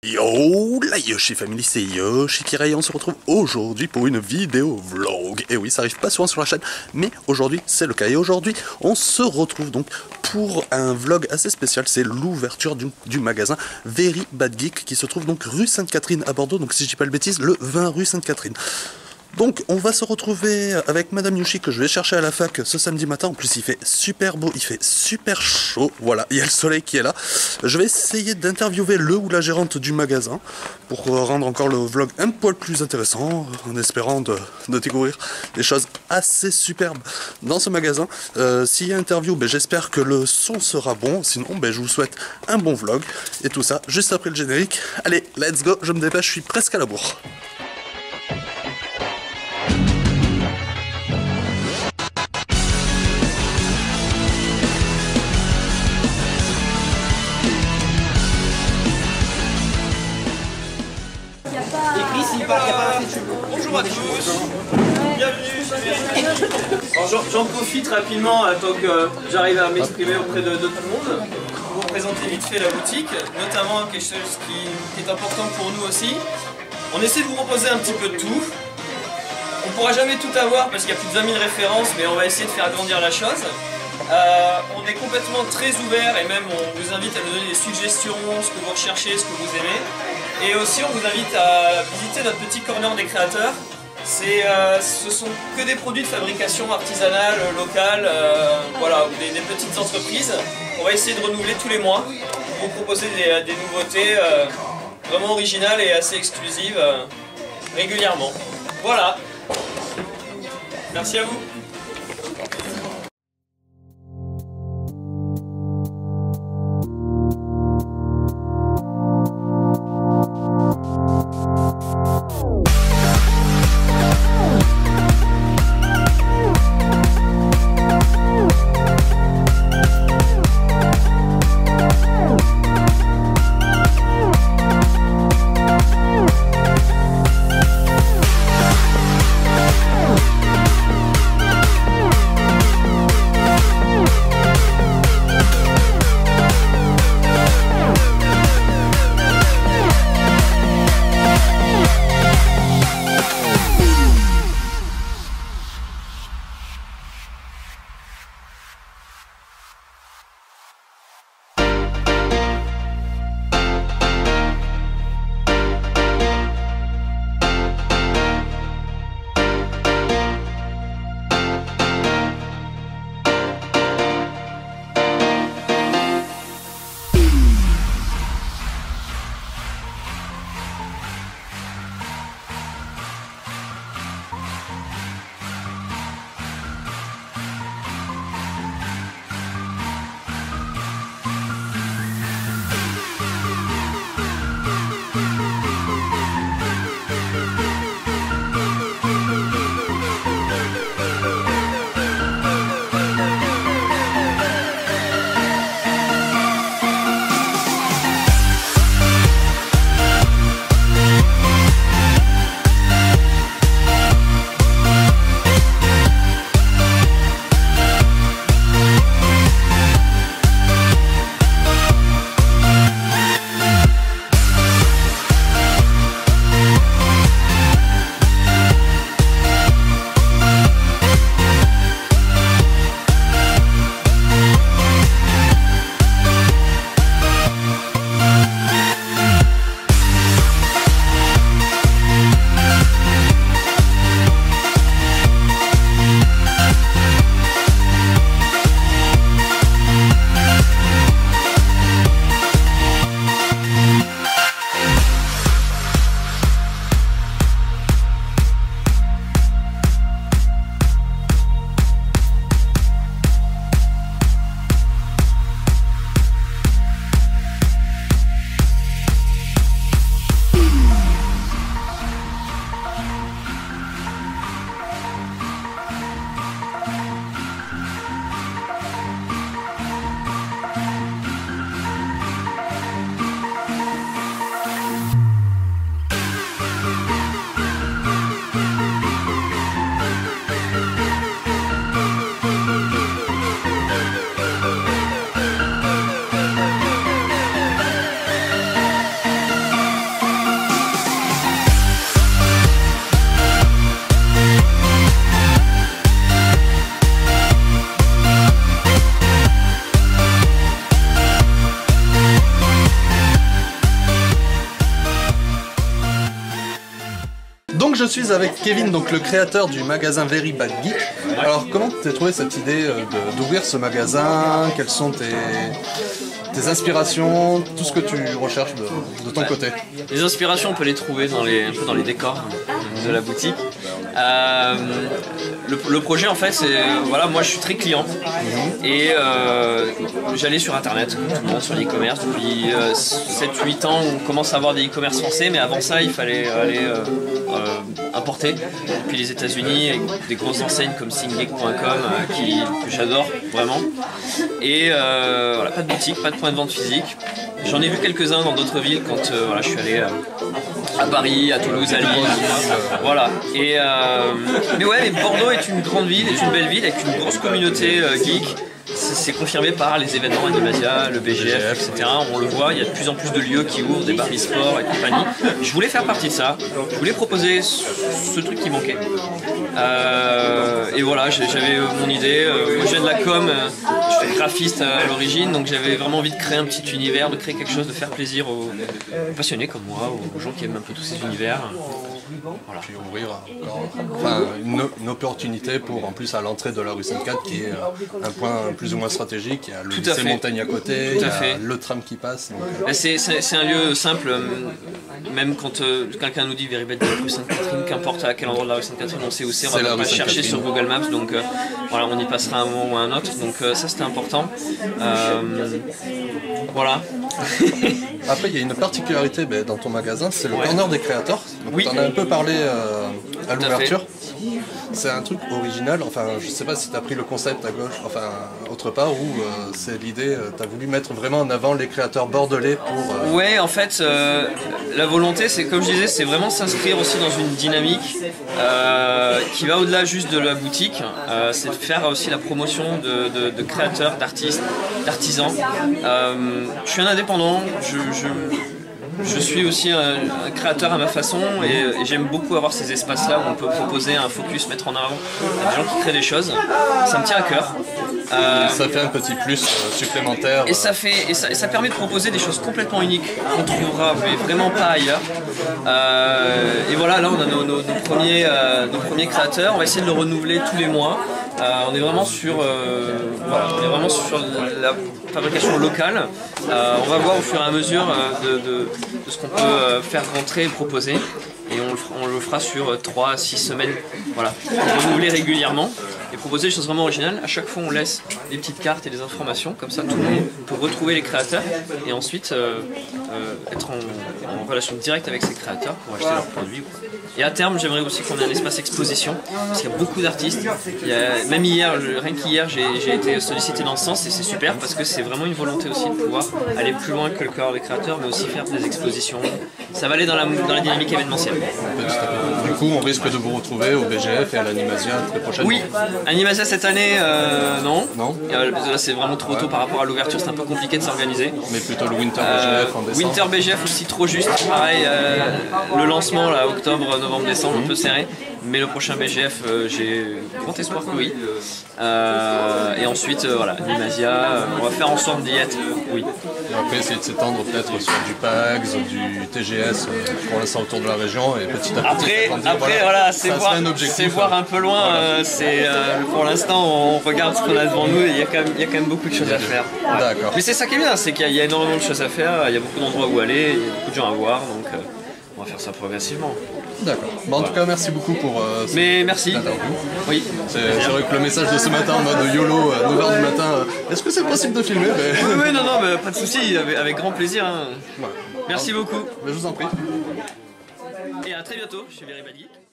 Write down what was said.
Yo, la Yoshi Family, c'est Yoshi Kirei, on se retrouve aujourd'hui pour une vidéo vlog. Et oui, ça arrive pas souvent sur la chaîne, mais aujourd'hui c'est le cas. Et aujourd'hui, on se retrouve donc pour un vlog assez spécial. C'est l'ouverture du magasin Very Bad Geek qui se trouve donc rue Sainte-Catherine à Bordeaux. Donc si je dis pas de bêtises, le 20 rue Sainte-Catherine. Donc on va se retrouver avec Madame Yoshi que je vais chercher à la fac ce samedi matin. En plus il fait super beau, il fait super chaud. Voilà, il y a le soleil qui est là. Je vais essayer d'interviewer le ou la gérante du magasin pour rendre encore le vlog un poil plus intéressant, en espérant de découvrir des choses assez superbes dans ce magasin. S'il y a interview, j'espère que le son sera bon. Sinon je vous souhaite un bon vlog et tout ça juste après le générique. Allez, let's go, je me dépêche, je suis presque à la bourre. Bonjour à tous, bienvenue. Alors j'en profite rapidement tant que j'arrive à m'exprimer auprès de tout le monde pour vous présenter vite fait la boutique, notamment quelque chose qui est important pour nous aussi. On essaie de vous proposer un petit peu de tout. On ne pourra jamais tout avoir parce qu'il y a plus de 20 000 références, mais on va essayer de faire grandir la chose. On est complètement très ouvert et même on vous invite à nous donner des suggestions, ce que vous recherchez, ce que vous aimez. Et aussi on vous invite à visiter notre petit corner des créateurs. Ce sont que des produits de fabrication artisanale, locale, voilà, des petites entreprises. On va essayer de renouveler tous les mois pour vous proposer des nouveautés vraiment originales et assez exclusives régulièrement. Voilà. Merci à vous. je suis avec Kevin, donc le créateur du magasin Very Bad Geek. Alors comment t'as trouvé cette idée d'ouvrir ce magasin? Quelles sont tes inspirations, tout ce que tu recherches de ton côté? Les inspirations, on peut les trouver un peu dans les décors de la boutique. Le projet, en fait, c'est voilà, moi je suis très client et j'allais sur internet, comme tout le monde, sur l'e-commerce. Depuis 7-8 ans, on commence à avoir des e-commerce français, mais avant ça, il fallait aller importer depuis les États-Unis avec des grosses enseignes comme SingGeek.com que j'adore vraiment. Et voilà, pas de boutique, pas de point de vente physique. J'en ai vu quelques-uns dans d'autres villes quand voilà, je suis allé à Paris, à Toulouse, à Lille, voilà. Et mais ouais, mais Bordeaux est une grande ville, est une belle ville avec une grosse communauté geek. C'est confirmé par les événements Animasia, le BGF, etc. On le voit, il y a de plus en plus de lieux qui ouvrent, des bars e-sport et compagnie. Je voulais faire partie de ça, je voulais proposer ce truc qui manquait. Et voilà, j'avais mon idée. Moi je viens de la com, je suis graphiste à l'origine, donc j'avais vraiment envie de créer un petit univers, de créer quelque chose, de faire plaisir aux passionnés comme moi, aux gens qui aiment un peu tous ces univers. Voilà. Puis ouvrir encore une opportunité pour, en plus, à l'entrée de la rue Sainte-Cathe, qui est un point plus ou moins stratégique. Il y a le lycée Montaigne à côté, il y a le tram qui passe. C'est un lieu simple, même quand quelqu'un nous dit Very Bad Geek rue Sainte-Catherine, qu'importe à quel endroit de la rue Sainte-Catherine on sait où c'est, on va pas chercher sur Google Maps, donc voilà, on y passera un moment ou un autre, donc ça c'était important. Voilà. Après, il y a une particularité dans ton magasin, c'est le corner des créateurs. Oui. Tu en as un peu parlé à l'ouverture. C'est un truc original, enfin je sais pas si tu as pris le concept à gauche, enfin autre part, ou c'est l'idée, tu as voulu mettre vraiment en avant les créateurs bordelais pour... Ouais, en fait, la volonté, c'est comme je disais, c'est vraiment s'inscrire aussi dans une dynamique qui va au-delà juste de la boutique, c'est de faire aussi la promotion de créateurs, d'artistes, d'artisans. Je suis un indépendant, je suis aussi un créateur à ma façon et j'aime beaucoup avoir ces espaces-là où on peut proposer un focus, mettre en avant des gens qui créent des choses. Ça me tient à cœur. Ça fait un petit plus supplémentaire. Et ça permet de proposer des choses complètement uniques qu'on trouvera mais vraiment pas ailleurs. Et voilà, là on a nos premiers créateurs. On va essayer de le renouveler tous les mois. On est vraiment sur, la fabrication locale. On va voir au fur et à mesure de ce qu'on peut faire rentrer et proposer. Et on le fera sur 3 à 6 semaines, voilà, pour renouveler régulièrement et proposer des choses vraiment originales. À chaque fois on laisse des petites cartes et des informations, comme ça tout le monde peut retrouver les créateurs et ensuite être en relation directe avec ces créateurs pour acheter leurs produits. Et à terme j'aimerais aussi qu'on ait un espace exposition, parce qu'il y a beaucoup d'artistes. Même hier, rien qu'hier j'ai été sollicité dans ce sens et c'est super parce que c'est vraiment une volonté aussi de pouvoir aller plus loin que le corps des créateurs, mais aussi faire des expositions. Ça va aller dans la dynamique événementielle. Du coup, on risque de vous retrouver au BGF et à l'Animasia très prochainement. Oui, Animasia cette année, non. Non. Là, c'est vraiment trop tôt par rapport à l'ouverture, c'est un peu compliqué de s'organiser. Mais plutôt le Winter BGF en décembre. Winter BGF aussi trop juste, pareil, le lancement là, octobre, novembre, décembre, un peu serré. Mais le prochain BGF, j'ai grand espoir que oui. Et ensuite, voilà, Animasia, on va faire en sorte d'y être, oui. Et après, essayer de s'étendre peut-être sur du PAX, du TGS, pour l'instant autour de la région, et petit à petit. Après voilà, c'est voir un peu loin. Voilà. Pour l'instant, on regarde ce qu'on a devant nous et il y a quand même beaucoup de choses à faire. Ouais. D'accord. Mais c'est ça qui est bien, c'est qu'il y a énormément de choses à faire, il y a beaucoup d'endroits où aller, il y a beaucoup de gens à voir, donc on va faire ça progressivement. D'accord. Bon, en tout cas, merci beaucoup pour merci. Oui. C'est vrai que le message de ce matin en mode YOLO, 9h du matin, est-ce que c'est possible de filmer Oui, non, mais pas de souci, avec grand plaisir. Hein. Ouais. Merci beaucoup. Mais je vous en prie. Et à très bientôt chez Very Bad Geek.